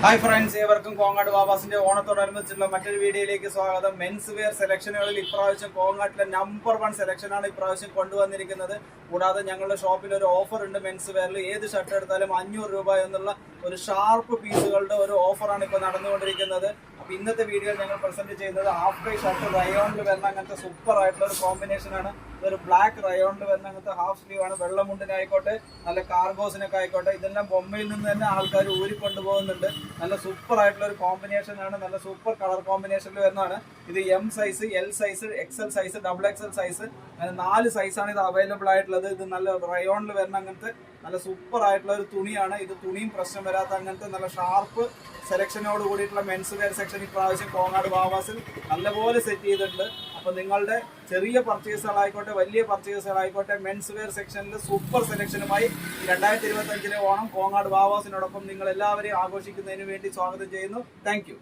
Hi friends, ഏവർക്കും കോങ്ങാട് വാവാസിന്റെ ഓണത്തോടനുബന്ധിച്ചുള്ള മറ്റൊരു വീഡിയോയിലേക്ക് സ്വാഗതം. മെൻസ് വെയർ സെലക്ഷനുകളിൽ ഇപ്രാവശ്യം കോങ്ങാട്ടിലെ നമ്പർ 1 സെലക്ഷനാണ് ഇപ്രാവശ്യം കൊണ്ടുവന്നിരിക്കുന്നത്. കൂടാതെ ഞങ്ങളുടെ ഷോപ്പിൽ ഒരു ഓഫർ ഉണ്ട്. മെൻസ് വെയറിൽ ഏത് ഷർട്ട് എടുത്താലും 500 രൂപ എന്നുള്ള ഒരു ഷാർപ്പ് പീസുകളുടെ ഒരു ഓഫറാണ് ഇപ്പോൾ നടന്നുകൊണ്ടിരിക്കുന്നത്. അപ്പോൾ ഇന്നത്തെ വീഡിയോയിൽ ഞങ്ങൾ പ്രസന്റ് ചെയ്യുന്നത് ഹാഫ് കൈ ഷർട്ട് റയോണിൽ വരുന്ന അങ്ങനത്തെ സൂപ്പർ ആയിട്ടുള്ള ഒരു കോമ്പിനേഷനാണ്. ഇതൊരു ബ്ലാക്ക് റയോണിൽ വരുന്ന അങ്ങനത്തെ ഹാഫ് സ്ലീവ് ആണ്. വെള്ളമുണ്ടിനായിക്കോട്ടെ, നല്ല കാർഗോസിനൊക്കെ ആയിക്കോട്ടെ, ഇതെല്ലാം ബൊമ്മയിൽ നിന്ന് തന്നെ ആൾക്കാർ ഊരിക്കൊണ്ടുപോകുന്നുണ്ട്. നല്ല സൂപ്പർ ആയിട്ടുള്ള ഒരു കോമ്പിനേഷൻ ആണ്. നല്ല സൂപ്പർ കളർ കോമ്പിനേഷനിൽ വരുന്നതാണ്. ഇത് M size, L size, XL size, double XL size, അങ്ങനെ 4 സൈസാണ് ഇത് അവൈലബിൾ ആയിട്ടുള്ളത്. ഇത് നല്ല റയോണിൽ വരുന്ന അങ്ങനത്തെ നല്ല സൂപ്പർ ആയിട്ടുള്ള ഒരു തുണിയാണ്. ഇത് തുണിയും പ്രശ്നം വരാത്ത അങ്ങനത്തെ നല്ല ഷാർപ്പ് സെലക്ഷനോട് കൂടിയിട്ടുള്ള മെൻസ് വെയർ സെക്ഷൻ ഇപ്രാവശ്യം കോങ്ങാട് വാവാസിൽ നല്ലപോലെ സെറ്റ് ചെയ്തിട്ടുണ്ട്. അപ്പോൾ നിങ്ങളുടെ ചെറിയ പർച്ചേസുകളായിക്കോട്ടെ, വലിയ പർച്ചേസുകളായിക്കോട്ടെ, മെൻസ് വെയർ സെക്ഷനിൽ സൂപ്പർ സെലക്ഷനുമായി 2025 ഓണം കോങ്ങാട് വാവാസിനോടൊപ്പം നിങ്ങൾ എല്ലാവരെയും ആഘോഷിക്കുന്നതിന് വേണ്ടി സ്വാഗതം ചെയ്യുന്നു. താങ്ക്